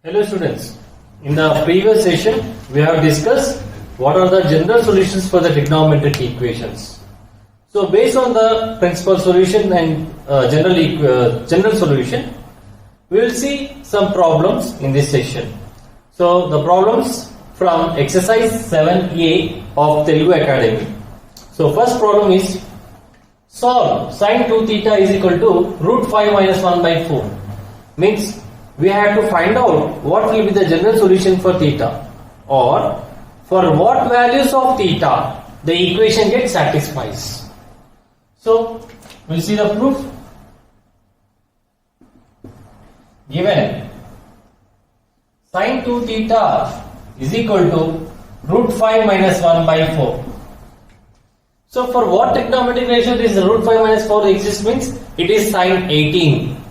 Hello students, in the previous session we have discussed what are the general solutions for the trigonometric equations. So based on the principal solution and general solution, we will see some problems in this session. So the problems from exercise 7A of Telugu Academy. So first problem is solve sin 2 theta is equal to root 5 minus 1 by 4. Means we have to find out what will be the general solution for theta, or for what values of theta the equation gets satisfies. So we'll see the proof. Given sin 2 theta is equal to root 5 minus 1 by 4. So for what trigonometric ratio this root 5 minus 4 exists means it is sin 18.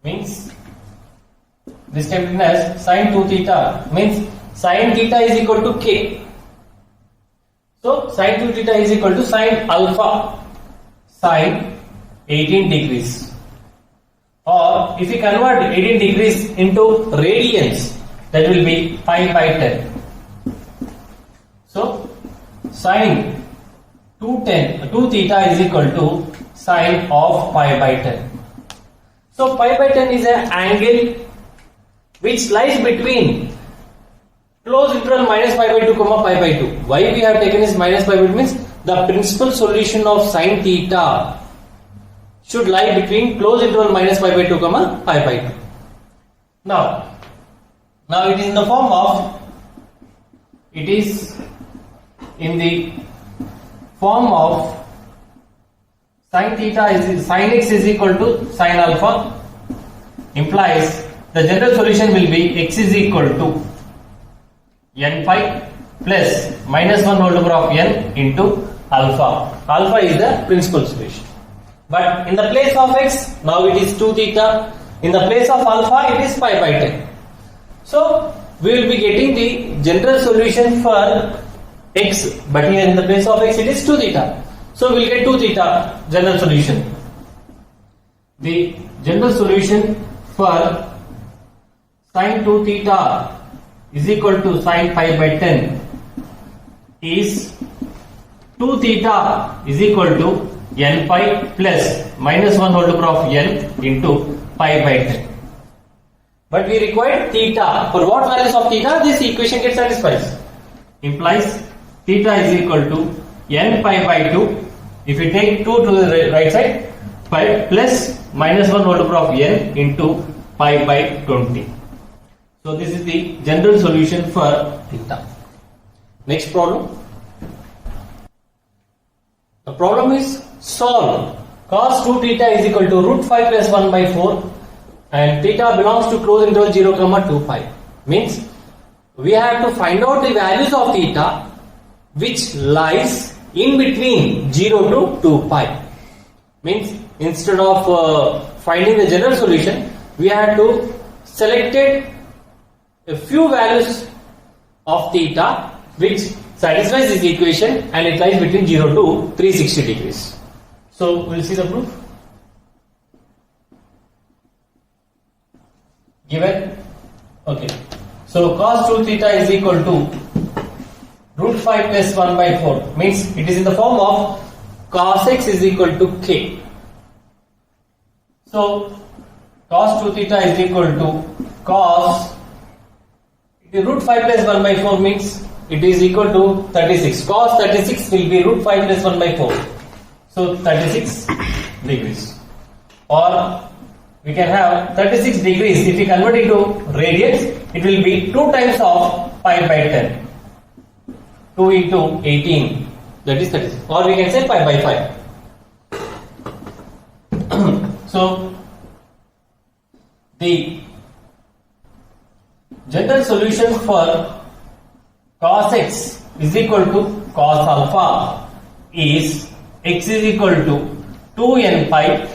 Means this can be written as sin 2 theta means sin theta is equal to k. So sin 2 theta is equal to sin alpha sin 18 degrees. Or if we convert 18 degrees into radians, that will be pi by 10. So sin 2 theta is equal to sin of pi by 10. So pi by 10 is an angle which lies between closed interval minus pi by 2 comma pi by 2. Why we have taken is minus pi by 2 means the principal solution of sin theta should lie between closed interval minus pi by 2 comma pi by 2. Now it is in the form of, it is in the form of sin theta is sin x is equal to sin alpha, implies the general solution will be x is equal to n pi plus minus 1 whole number of n into alpha. Alpha is the principal solution. But in the place of x, now it is 2 theta. In the place of alpha, it is pi by 10. So we will be getting the general solution for x, but here in the place of x it is 2 theta. So we will get 2 theta general solution. The general solution for sin 2 theta is equal to sin pi by 10 is 2 theta is equal to n pi plus minus 1 whole number of n into pi by 10. But we require theta. For what values of theta this equation gets satisfies? Implies theta is equal to n pi by 2. If we take 2 to the right side, pi plus minus 1 whole number of n into pi by 20. So this is the general solution for theta. Next problem. The problem is solve cos 2 theta is equal to root 5 plus 1 by 4 and theta belongs to closed interval 0 comma 2 pi. Means we have to find out the values of theta which lies in between 0 to 2 pi. Means instead of finding the general solution, we have to select a few values of theta which satisfies this equation and it lies between 0 to 360 degrees. So we'll see the proof. Given, okay, so cos 2 theta is equal to root 5 plus 1 by 4 means it is in the form of cos x is equal to k. So cos 2 theta is equal to cos, the root 5 plus 1 by 4 means it is equal to 36. Cos 36 will be root 5 plus 1 by 4. So 36 degrees. Or we can have 36 degrees. If we convert it to radians, it will be 2 times of pi by 10. 2 into 18, that is 36. Or we can say pi by 5. So the general solution for cos x is equal to cos alpha is x is equal to 2n pi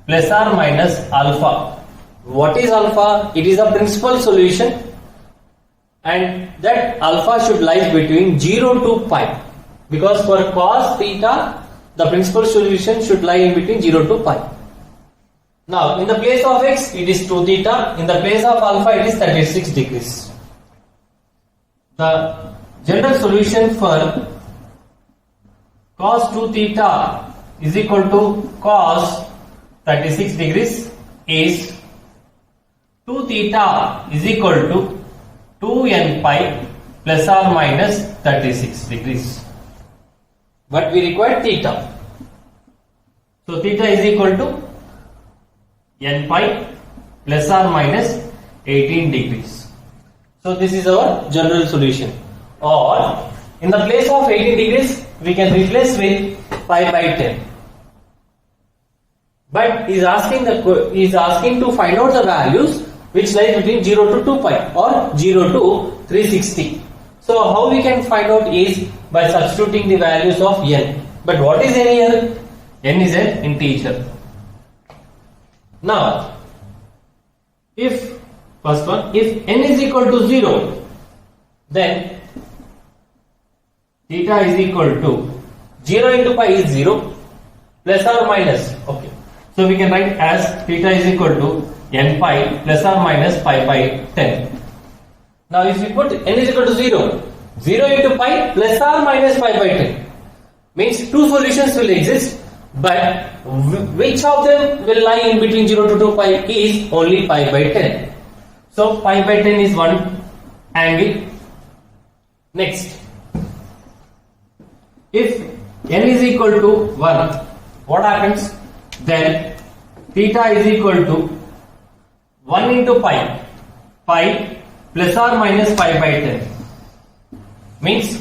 plus or minus alpha. What is alpha? It is a principal solution and that alpha should lie between 0 to pi, because for cos theta the principal solution should lie in between 0 to pi. Now, in the place of x, it is 2 theta. In the place of alpha, it is 36 degrees. The general solution for cos 2 theta is equal to cos 36 degrees is 2 theta is equal to 2n pi plus or minus 36 degrees. But we require theta. So theta is equal to n pi plus or minus 18 degrees. So this is our general solution. Or in the place of 18 degrees, we can replace with pi by 10. But is asking to find out the values which lies between 0 to 2 pi or 0 to 360. So how we can find out is by substituting the values of n. But what is n here? N is an integer. Now, if n is equal to 0, then theta is equal to 0 into pi is 0 plus or minus. Okay. So we can write as theta is equal to n pi plus or minus pi by 10. Now if we put n is equal to 0, 0 into pi plus or minus pi by 10 means two solutions will exist, but which of them will lie in between 0 to 2 pi is only pi by 10. So pi by 10 is one angle. Next, if n is equal to 1, what happens? Then theta is equal to 1 into pi plus or minus pi by 10 means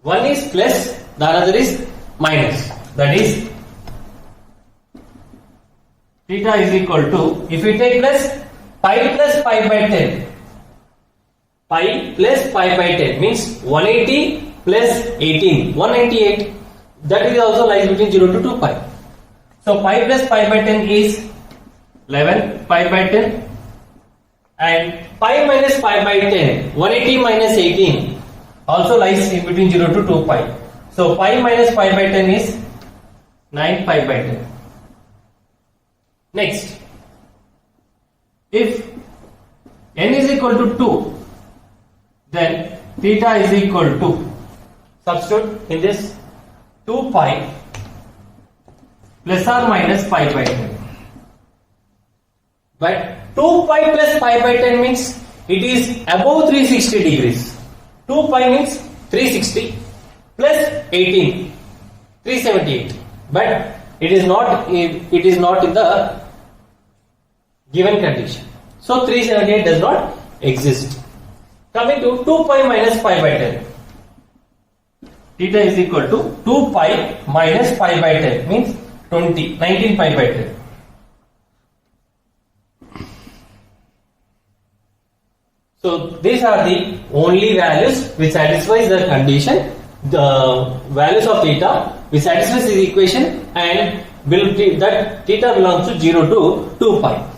one is plus, the other is minus. That is theta is equal to, if we take plus pi by 10, pi plus pi by 10 means 180 plus 18, 198. That is also lies between 0 to 2 pi. So pi plus pi by 10 is 11 pi by 10, and pi minus pi by 10, 180 minus 18 also lies in between 0 to 2 pi. So pi minus pi by 10 is 9 pi by 10. Next, if n is equal to 2, then theta is equal to, substitute in this, 2 pi plus or minus pi by 10. But 2 pi plus pi by 10 means it is above 360 degrees. 2 pi means 360 plus 18, 378. But it is not in the given condition. So 378 does not exist. Coming to 2 pi minus pi by 10. Theta is equal to 2 pi minus pi by 10 means 19 pi by 10. So these are the only values which satisfies the condition, the values of theta which satisfies this equation, and that theta belongs to 0 to 2 pi.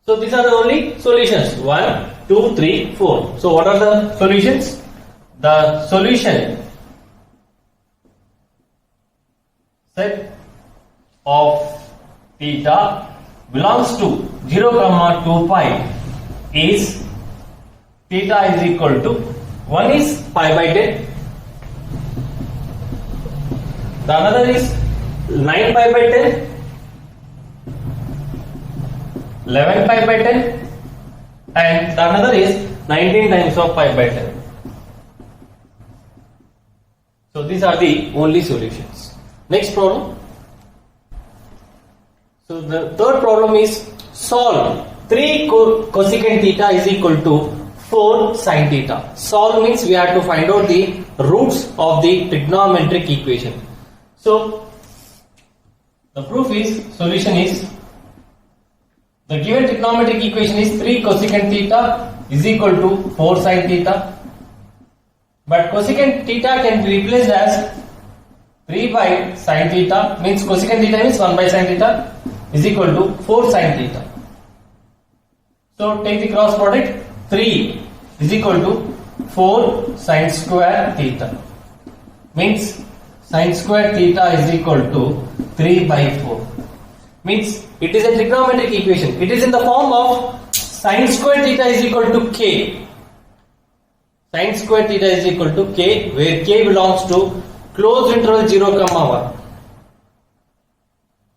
So these are the only solutions, 1, 2, 3, 4. So what are the solutions? The solution set of theta belongs to 0, 2 pi is theta is equal to, one is pi by 10, the another is 9 pi by 10, 11 pi by 10, and the another is 19 times of pi by 10. So these are the only solutions. Next problem. So the third problem is solve 3 cosecant theta is equal to 4 sin theta. Solve means we have to find out the roots of the trigonometric equation. So the proof is, solution is, the given trigonometric equation is 3 cosecant theta is equal to 4 sin theta. But cosecant theta can be replaced as 3 by sin theta, means cosecant theta means 1 by sin theta is equal to 4 sin theta. So take the cross product, 3 is equal to 4 sin square theta, means sin square theta is equal to 3 by 4. means it is a trigonometric equation. It is in the form of sin square theta is equal to k. Sin square theta is equal to k, where k belongs to closed interval 0, 1.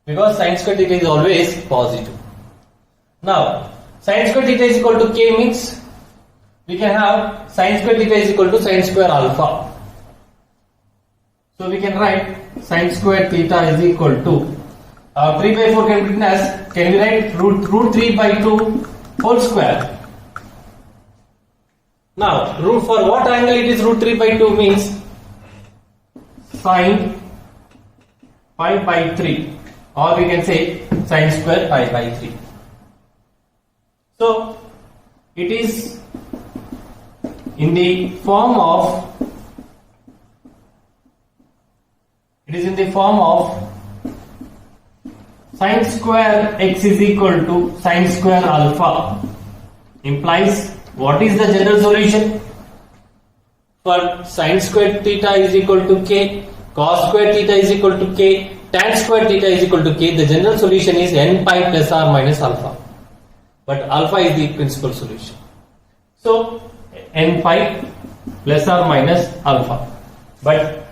Because sin square theta is always positive. Now, sin square theta is equal to k means we can have sin square theta is equal to sin square alpha. So we can write sin square theta is equal to 3 by 4 can be written as, can we write root 3 by 2 whole square. Now, for what angle it is root 3 by 2 means sin pi by 3, or we can say sin square pi by 3. So, it is in the form of sin square x is equal to sin square alpha, implies what is the general solution? For sin square theta is equal to k, cos square theta is equal to k, tan square theta is equal to k, the general solution is n pi plus or minus alpha. But alpha is the principal solution. So, n pi plus or minus alpha. But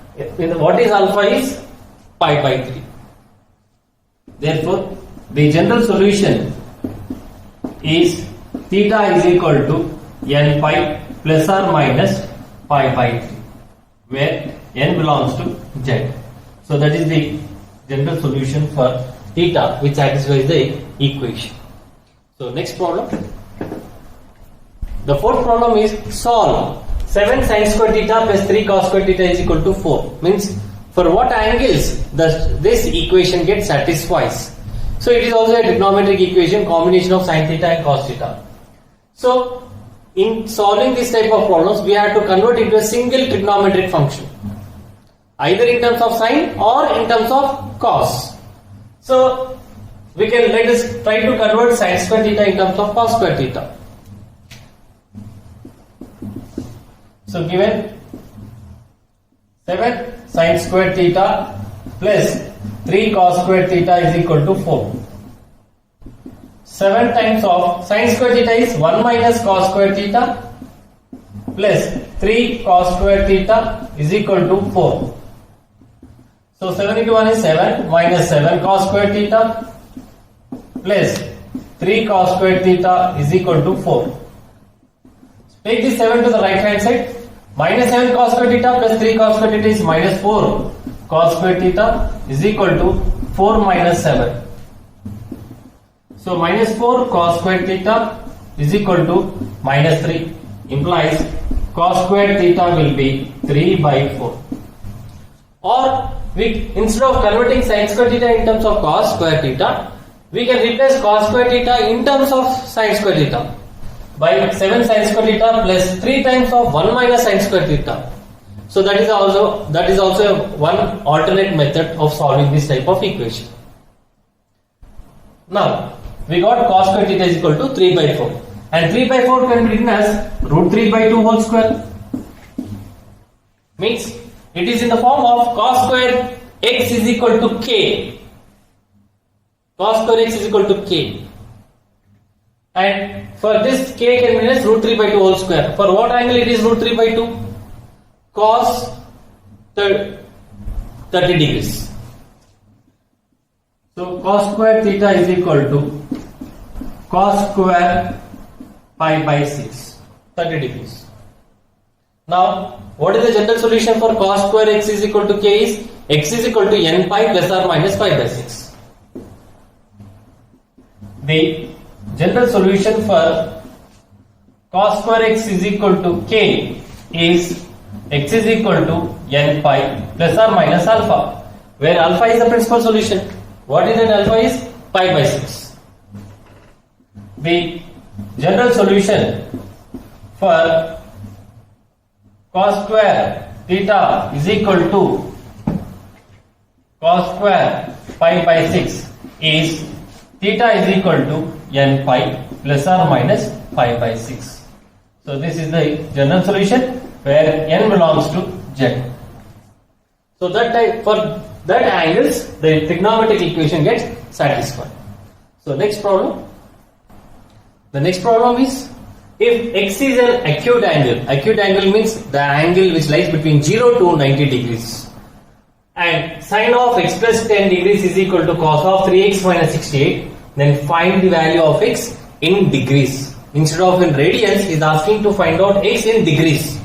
what is alpha is pi by 3. Therefore, the general solution is theta is equal to n pi plus or minus pi by 3, where n belongs to z. So that is the general solution for theta, which satisfies the equation. So next problem. The fourth problem is solve 7 sin square theta plus 3 cos square theta is equal to 4. Means for what angles this equation gets satisfies. So it is also a trigonometric equation, combination of sin theta and cos theta. So in solving this type of problems, we have to convert into a single trigonometric function, either in terms of sine or in terms of cos. So let us try to convert sin square theta in terms of cos square theta. So given 7 sin square theta plus 3 cos square theta is equal to 4. 7 times of sin square theta is 1 minus cos square theta plus 3 cos square theta is equal to 4. So 7 into 1 is 7 minus 7 cos square theta plus 3 cos square theta is equal to 4. Take this 7 to the right hand side. Minus 7 cos square theta plus 3 cos square theta is minus 4 cos square theta is equal to 4 minus 7. So minus 4 cos square theta is equal to minus 3, implies cos square theta will be 3 by 4. Or instead of converting sin square theta in terms of cos square theta, we can replace cos square theta in terms of sin square theta by 7 sin square theta plus 3 times of 1 minus sin square theta. So that is also one alternate method of solving this type of equation. Now we got cos square theta is equal to 3 by 4, and 3 by 4 can be written as root 3 by 2 whole square. Means it is in the form of cos square x is equal to k. Cos square x is equal to k. And for this k can be written as root 3 by 2 whole square. For what angle it is root 3 by 2? Cos 30 degrees. So cos square theta is equal to cos square pi by 6, 30 degrees. Now what is the general solution for cos square x is equal to k is x is equal to n pi plus or minus pi by 6. The general solution for cos square x is equal to k is x is equal to n pi plus or minus alpha, where alpha is the principal solution. What is that alpha is? Pi by 6. The general solution for cos square theta is equal to cos square pi by 6 is theta is equal to n pi plus or minus pi by 6. So this is the general solution where n belongs to z. So that type, for that angles, the trigonometric equation gets satisfied. So next problem. The next problem is, if x is an acute angle means the angle which lies between 0 to 90 degrees, and sine of x plus 10 degrees is equal to cos of 3x minus 68, then find the value of x in degrees. Instead of in radians, he is asking to find out x in degrees.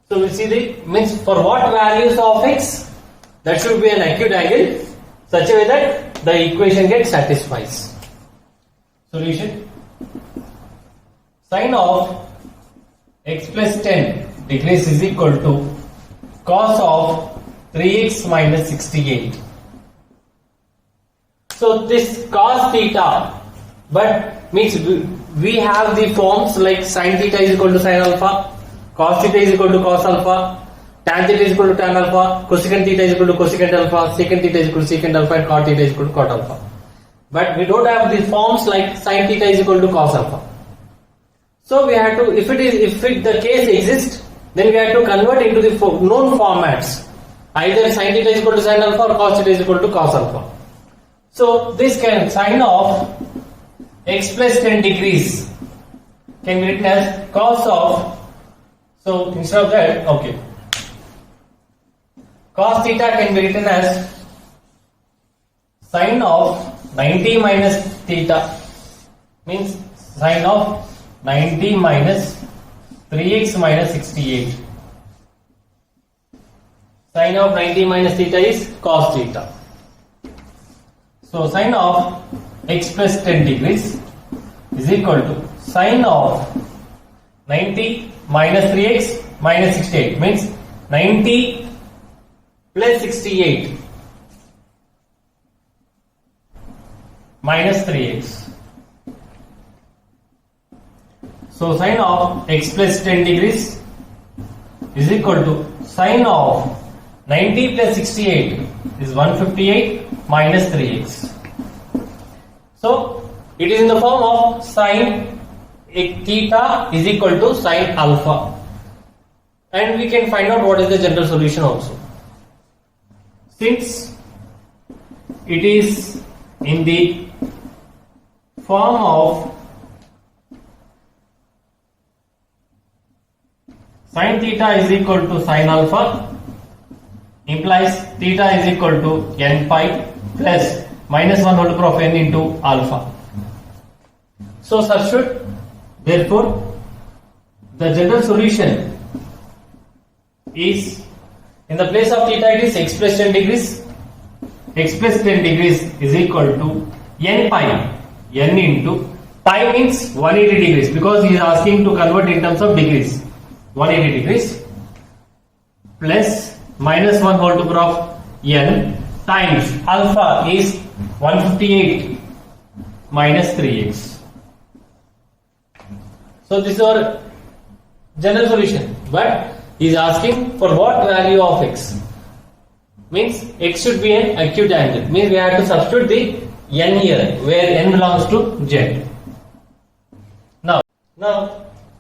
So we see the means for what values of x that should be an acute angle such a way that the equation gets satisfies. Solution. Sine of x plus 10 degrees is equal to cos of 3x minus 68. So this cos theta, but means we have the forms like sin theta is equal to sin alpha, cos theta is equal to cos alpha, tan theta is equal to tan alpha, cosecant theta is equal to cosecant alpha, secant theta is equal to secant alpha, and cot theta is equal to cot alpha. But we don't have the forms like sin theta is equal to cos alpha. So we have to, if the case exists, then we have to convert into the known formats. Either sin theta is equal to sin alpha or cos theta is equal to cos alpha. So this can sine of x plus 10 degrees can be written as cos of, so instead of that, okay, cos theta can be written as sine of 90 minus theta, means sine of 90 minus 3x minus 68. Sine of 90 minus theta is cos theta. So sine of x plus 10 degrees is equal to sine of 90 minus 3x minus 68, means 90 plus 68 minus 3x. So sine of x plus 10 degrees is equal to sine of 90 plus 68 is 158 minus 3x. So it is in the form of sine theta is equal to sine alpha, and we can find out what is the general solution also. Since it is in the form of sin theta is equal to sin alpha, implies theta is equal to n pi plus minus 1 whole power of n into alpha. So substitute, therefore the general solution is, in the place of theta it is x plus 10 degrees. X plus 10 degrees is equal to n pi, n into pi means 180 degrees, because he is asking to convert in terms of degrees. 180 degrees plus minus 1 whole to the power of n times alpha is 158 minus 3x. So this is our general solution, but he is asking for what value of x, means x should be an acute angle, means we have to substitute the n here where n belongs to z. Now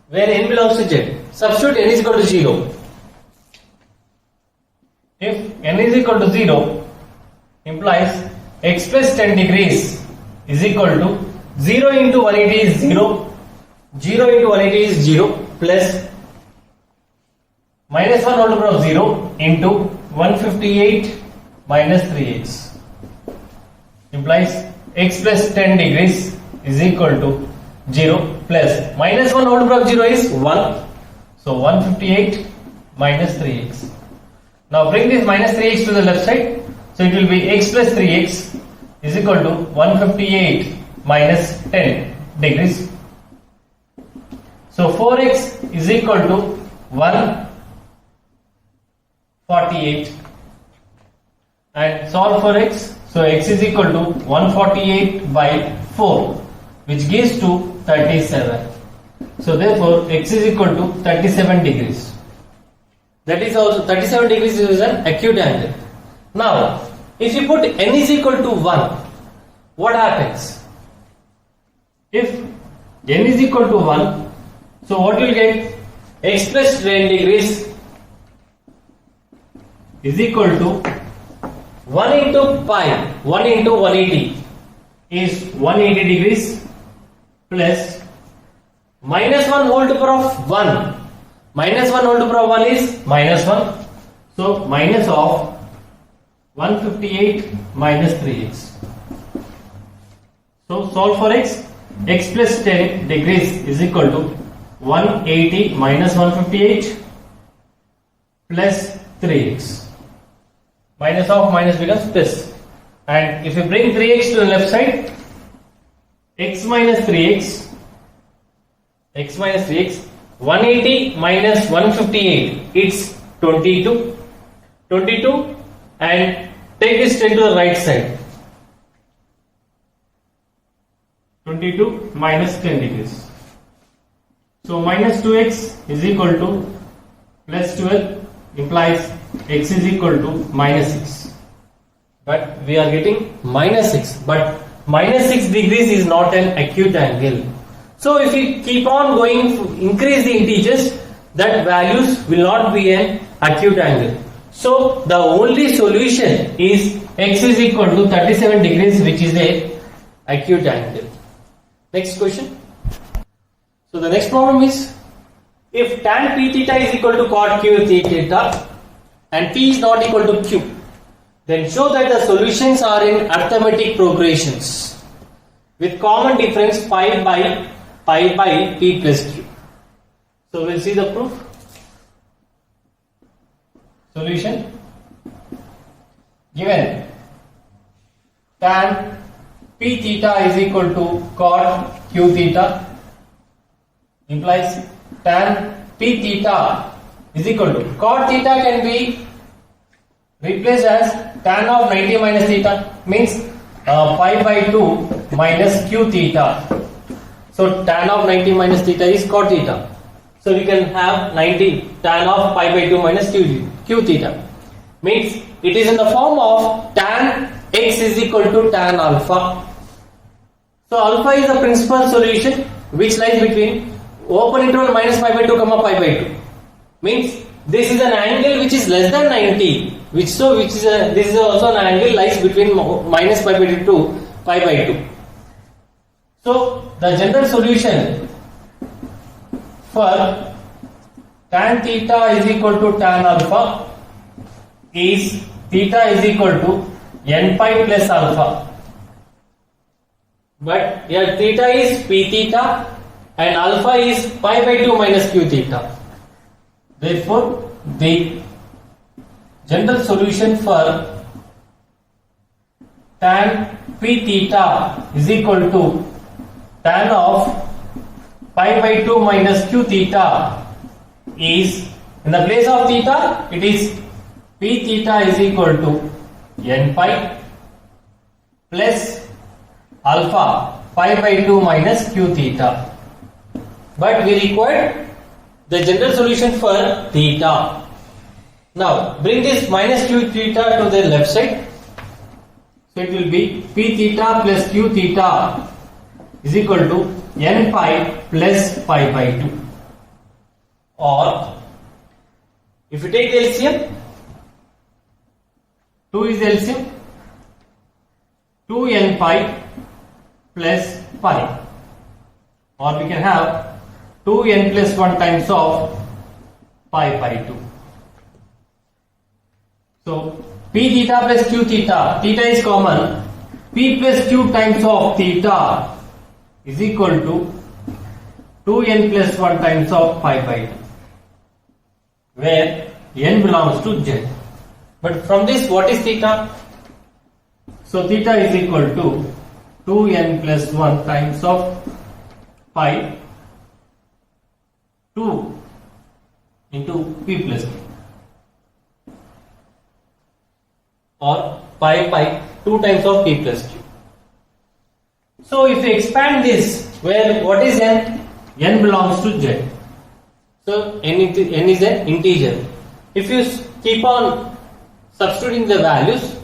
where n belongs to z, substitute n is equal to 0. If n is equal to 0, implies x plus 10 degrees is equal to 0 into 180 is 0, 0 into 180 is 0, plus minus 1 whole to the power of 0 into 158 minus 3x, implies x plus 10 degrees is equal to 0 plus minus 1 whole to the power of 0 is 1, so 158 minus 3x. Now bring this minus 3x to the left side, so it will be x plus 3x is equal to 158 minus 10 degrees. So 4x is equal to 148, and solve for x. So x is equal to 148 by 4, which gives to 37. So therefore x is equal to 37 degrees. That is also 37 degrees is an acute angle. Now if you put n is equal to 1, what happens? If n is equal to 1, so what you will get? X plus 10 degrees is equal to 1 into pi, 1 into 180 is 180 degrees plus minus 1 whole to the power of 1. Minus 1 whole to the power of 1 is minus 1. So minus of 158 minus 3x. So solve for x. X plus 10 degrees is equal to 180 minus 158 plus 3x. Minus of minus becomes plus. And if you bring 3x to the left side, x minus 3x, 180 minus 158, it's 22. And take this 10 to the right side. 22 minus 10 degrees. So minus 2x is equal to plus 12 implies x is equal to minus 6. But we are getting minus 6. But minus 6 degrees is not an acute angle. So if we keep on going, increase the integers, that values will not be an acute angle. So the only solution is x is equal to 37 degrees, which is a acute angle. Next question. So the next problem is, if tan p theta is equal to cot q theta and p is not equal to q, then show that the solutions are in arithmetic progressions with common difference pi by p plus q. So we'll see the proof. Solution. Given tan p theta is equal to cot q theta implies tan p theta is equal to cot theta can be replaced as tan of 90 minus theta, means pi by 2 minus q theta. So tan of 90 minus theta is cot theta. So we can have 90 tan of pi by 2 minus q theta. Means it is in the form of tan x is equal to tan alpha. So alpha is the principal solution which lies between open interval minus pi by 2 comma pi by 2. Means this is an angle which is less than 90. This is also an angle lies between minus pi by 2 to pi by 2. So the general solution for tan theta is equal to tan alpha is theta is equal to n pi plus alpha. But here theta is p theta and alpha is pi by 2 minus q theta. Therefore, the general solution for tan p theta is equal to tan of pi by 2 minus q theta is, in the place of theta, it is p theta is equal to n pi plus alpha pi by 2 minus q theta. But we require the general solution for theta. Now bring this minus q theta to the left side. So it will be p theta plus q theta is equal to n pi plus pi by 2. Or if you take the LCM, 2 is LCM, 2n pi plus pi. Or we can have 2n plus 1 times of pi by 2. So p theta plus q theta, theta is common, p plus q times of theta is equal to 2n plus 1 times of pi by 2, where n belongs to z. But from this, what is theta? So theta is equal to 2n plus 1 times of pi 2 into p plus q, or pi 2 times of p plus q. So if we expand this, where what is n? N belongs to z. So n is an integer. If you keep on substituting the values,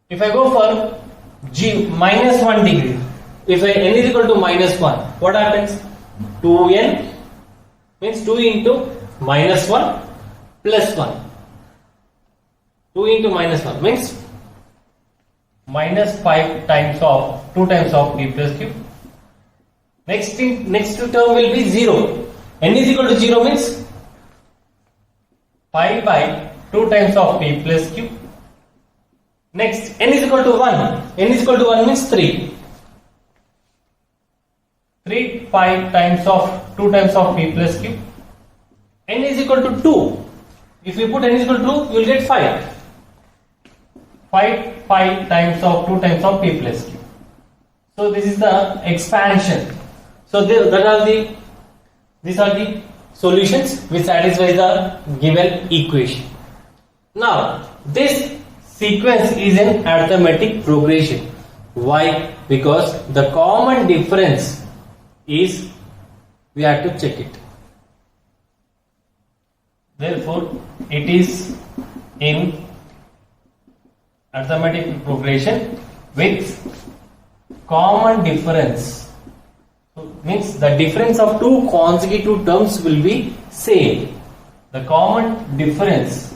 if I go for g minus 1 degree, if n is equal to minus 1, what happens? 2n means 2 into minus 1 plus 1. 2 into minus 1 means minus 5 times of 2 times of p plus q. Next term will be 0. N is equal to 0 means pi by 2 times of p plus q. Next, n is equal to 1. N is equal to 1 means 3. 3 pi times of 2 times of p plus q. N is equal to 2. If you put n is equal to 2, you will get 5. 5 pi times of 2 times of p plus q. So this is the expansion. So these are the solutions which satisfy the given equation. Now this sequence is an arithmetic progression. Why? Because the common difference is we have to check it. Therefore, it is in arithmetic progression with common difference. So means the difference of two consecutive terms will be same. The common difference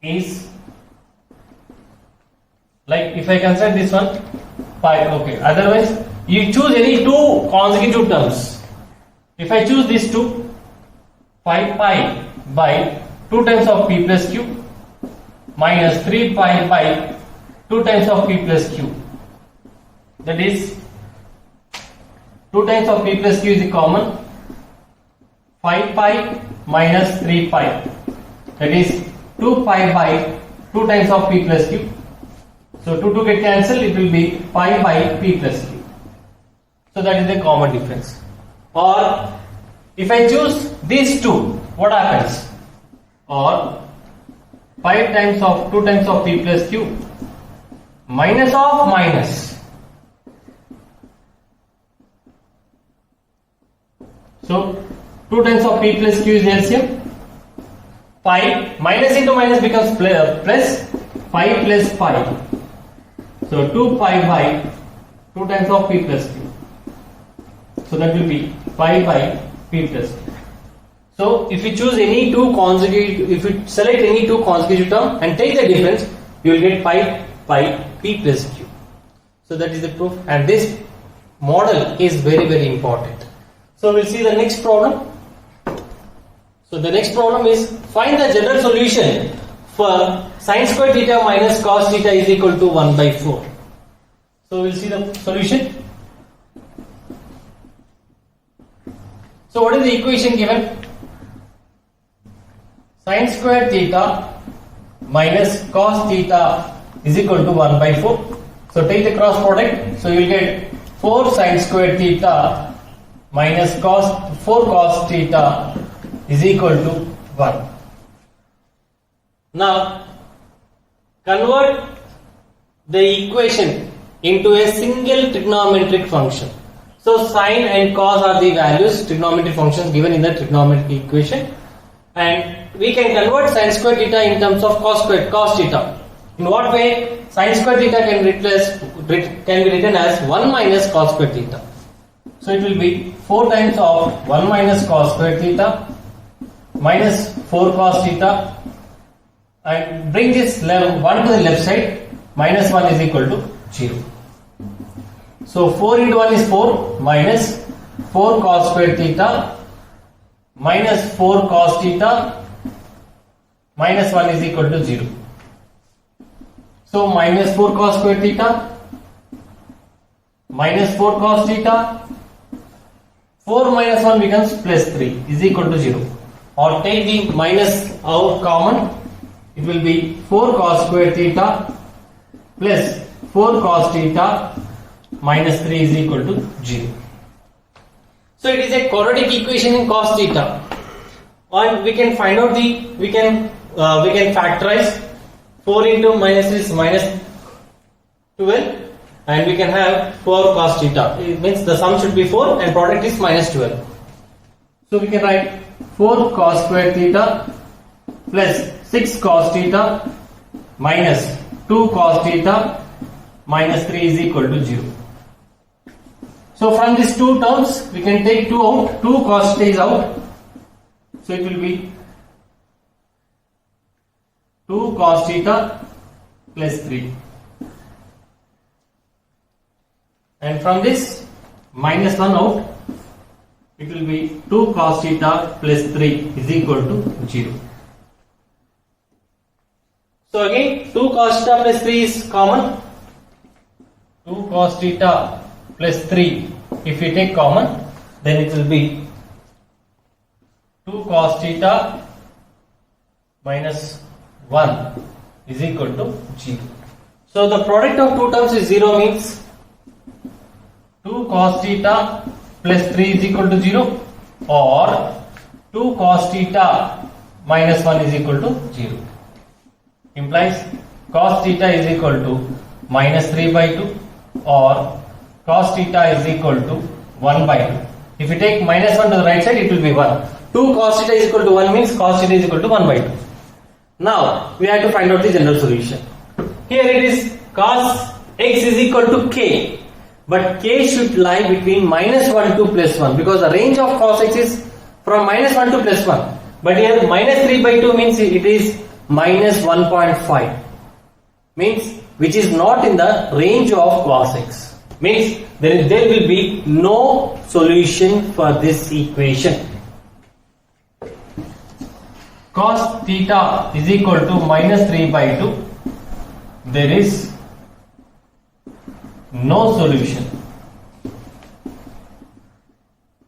is like if I consider this one pi, okay. Otherwise, you choose any two consecutive terms. If I choose these two, 5 pi by 2 times of p plus q minus 3 pi by 2 times of p plus q. That is 2 times of p plus q is the common. 5 pi minus 3 pi. That is 2 pi by 2 times of p plus q. So 2 get cancelled, it will be pi by p plus q. So that is the common difference. Or if I choose these two, what happens? Or 5 times of 2 times of p plus q minus of minus. So 2 times of p plus q is LCM. Pi minus into minus becomes plus 5 plus pi. So 2 pi by 2 times of p plus q. So that will be pi by p plus q. So if you choose any two consecutive, if you select any two consecutive term and take the difference, you will get pi by p plus q. So that is the proof, and this model is very, very important. So we'll see the next problem. So the next problem is find the general solution for sin square theta minus cos theta is equal to 1 by 4. So we'll see the solution. So what is the equation given? Sin square theta minus cos theta is equal to 1 by 4. So take the cross product. So you will get 4 sin square theta minus 4 cos theta is equal to 1. Now convert the equation into a single trigonometric function. So sin and cos are the values, trigonometric functions given in the trigonometric equation, and we can convert sin square theta in terms of cos theta. In what way? Sin square theta can be written as 1 minus cos square theta. So it will be 4 times of 1 minus cos square theta minus 4 cos theta, and bring this 1 to the left side, minus 1 is equal to 0. So 4 into 1 is 4 minus 4 cos square theta minus 4 cos theta minus 1 is equal to 0. So minus 4 cos square theta minus 4 cos theta, 4 minus 1 becomes plus 3 is equal to 0. Or take the minus out common, it will be 4 cos square theta plus 4 cos theta minus 3 is equal to 0. So it is a quadratic equation in cos theta, and we can find out we can factorize 4 into minus is minus 12, and we can have 4 cos theta. It means the sum should be 4 and product is minus 12. So we can write 4 cos square theta plus 6 cos theta minus 2 cos theta minus 3 is equal to 0. So from these two terms we can take 2 out, 2 cos theta is out. So it will be 2 cos theta plus 3. And from this minus 1 out, it will be 2 cos theta plus 3 is equal to 0. So again 2 cos theta plus 3 is common. 2 cos theta plus 3, if we take common, then it will be 2 cos theta minus 1 is equal to 0. So the product of two terms is 0, means 2 cos theta plus 3 is equal to 0, or 2 cos theta minus 1 is equal to 0. Implies cos theta is equal to minus 3 by 2 or cos theta is equal to 1 by 2. If you take minus 1 to the right side, it will be 1. 2 cos theta is equal to 1 means cos theta is equal to 1 by 2. Now we have to find out the general solution. Here it is cos x is equal to k, but k should lie between minus 1 to plus 1, because the range of cos x is from minus 1 to plus 1. But here minus 3 by 2 means it is minus 1.5, means which is not in the range of cos x. Means there will be no solution for this equation. Cos theta is equal to minus 3 by 2. There is no solution,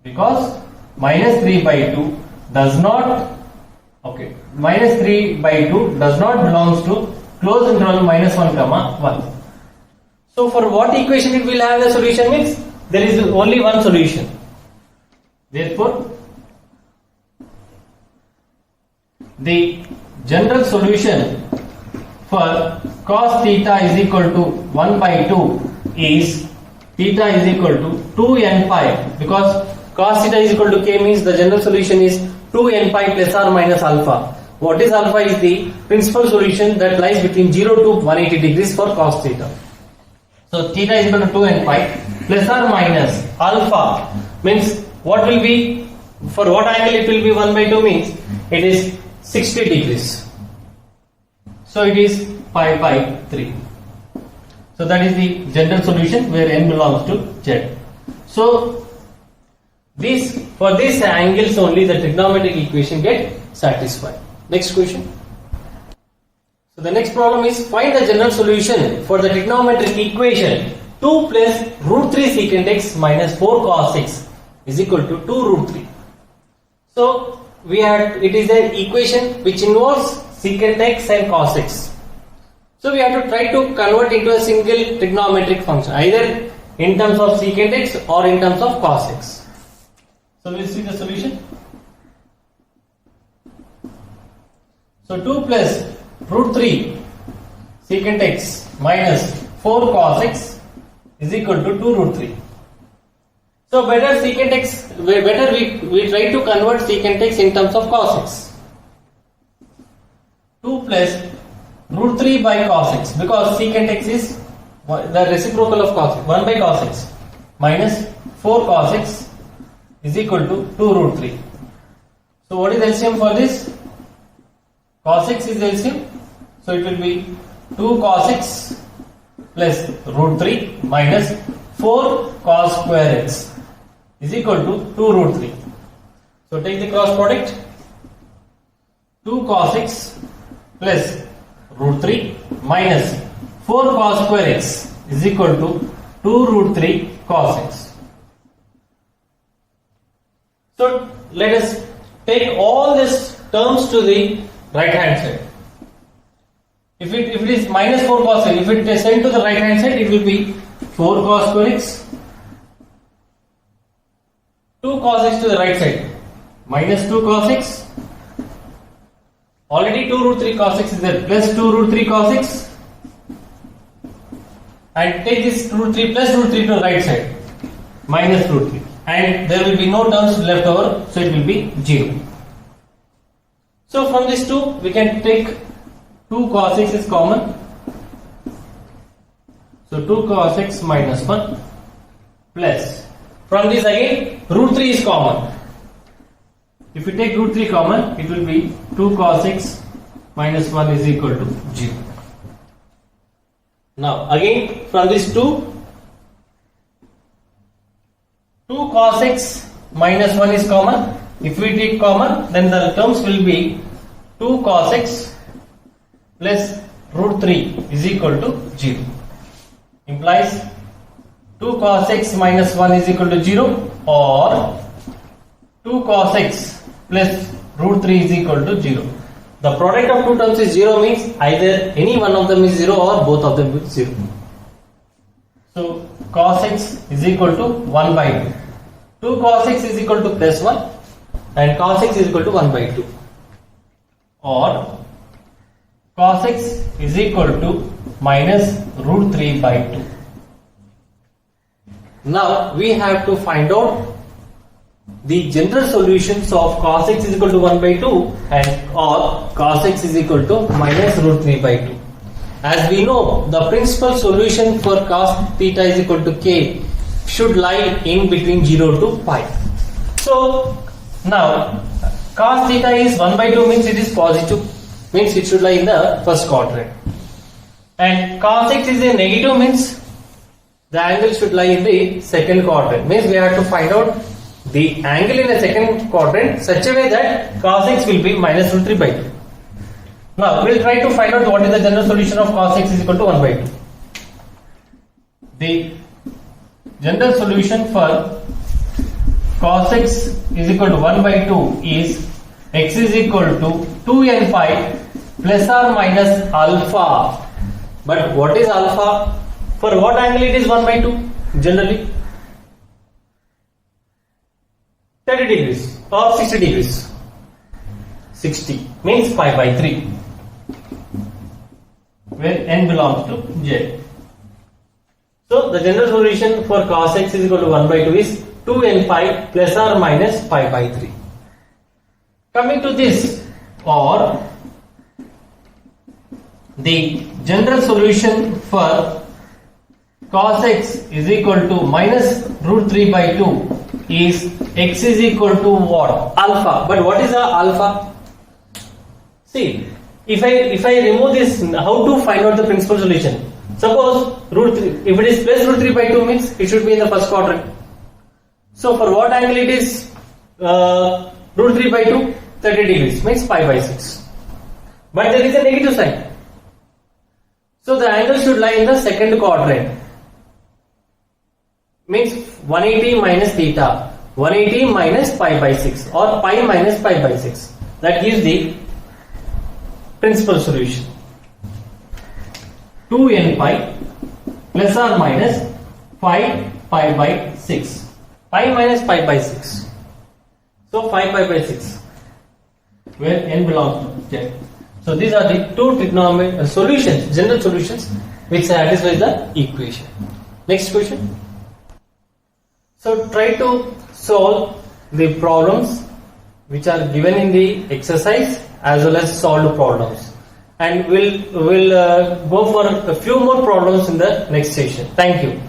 because minus 3 by 2 does not, minus 3 by 2 does not belongs to closed interval minus 1 comma 1. So for what equation it will have the solution, means there is only one solution. Therefore the general solution for cos theta is equal to 1 by 2 is theta is equal to 2n pi, because cos theta is equal to k means the general solution is 2n pi plus or minus alpha. What is alpha? Is the principal solution that lies between 0 to 180 degrees for cos theta. So theta is equal to 2n pi plus or minus alpha, means what will be, for what angle it will be 1 by 2 means it is 60 degrees. So it is pi by 3. So that is the general solution where n belongs to z. So for these angles only the trigonometric equation get satisfied. Next question. So the next problem is find the general solution for the trigonometric equation 2 plus root 3 secant x minus 4 cos x is equal to 2 root 3. So it is an equation which involves secant x and cos x. So we have to try to convert into a single trigonometric function, either in terms of secant x or in terms of cos x. So we'll see the solution. So 2 plus root 3 secant x minus 4 cos x is equal to 2 root 3. So better we try to convert secant x in terms of cos x. 2 plus root 3 by cos x, because secant x is the reciprocal of cos x, 1 by cos x minus 4 cos x is equal to 2 root 3. So what is LCM for this? Cos x is LCM, so it will be 2 cos x plus root 3 minus 4 cos square x is equal to 2 root 3. So take the cross product. 2 cos x plus root 3 minus 4 cos square x is equal to 2 root 3 cos x. So let us take all these terms to the right hand side. If it is minus 4 cos x, if it is sent to the right hand side, it will be 4 cos square x, 2 cos x to the right side, minus 2 cos x, already 2 root 3 cos x is there, plus 2 root 3 cos x, and take this root 3 plus root 3 to the right side, minus root 3, and there will be no terms left over, so it will be 0. So from these two we can take 2 cos x is common, so 2 cos x minus 1 plus, from this again root 3 is common. If you take root 3 common, it will be 2 cos x minus 1 is equal to 0. Now again from this 2 cos x minus 1 is common. If we take common, then the terms will be 2 cos x plus root 3 is equal to 0. Implies 2 cos x minus 1 is equal to 0, or 2 cos x plus root 3 is equal to 0. The product of two terms is 0, means either any one of them is 0 or both of them is 0. So cos x is equal to 1 by 2. 2 cos x is equal to plus 1 and cos x is equal to 1 by 2. Or cos x is equal to minus root 3 by 2. Now we have to find out the general solutions of cos x is equal to 1 by 2 and or cos x is equal to minus root 3 by 2. As we know, the principal solution for cos theta is equal to k should lie in between 0 to pi. So now cos theta is 1 by 2 means it is positive, means it should lie in the first quadrant, and cos x is a negative means the angle should lie in the second quadrant, means we have to find out the angle in the second quadrant such a way that cos x will be minus root 3 by 2. Now we will try to find out what is the general solution of cos x is equal to 1 by 2. The general solution for cos x is equal to 1 by 2 is x is equal to 2n pi plus or minus alpha. But what is alpha? For what angle it is 1 by 2? Generally 30 degrees or 60 degrees. 60 means pi by 3, where n belongs to z. So the general solution for cos x is equal to 1 by 2 is 2n pi plus or minus pi by 3. Coming to this, or the general solution for cos x is equal to minus root 3 by 2 is x is equal to what? Alpha. But what is the alpha? See, if I remove this, how to find out the principal solution? Suppose root 3, if it is plus root 3 by 2 means it should be in the first quadrant. So for what angle it is root 3 by 2? 30 degrees means pi by 6. But there is a negative sign. So the angle should lie in the second quadrant. Means 180 minus theta, 180 minus pi by 6 or pi minus pi by 6. That gives the principal solution. 2n pi plus or minus 5 pi by 6. Pi minus pi by 6. So 5 pi by 6, where n belongs to z. So these are the two trigonometric solutions, general solutions, which satisfy the equation. Next question. So try to solve the problems which are given in the exercise as well as solved problems, and we'll go for a few more problems in the next session. Thank you.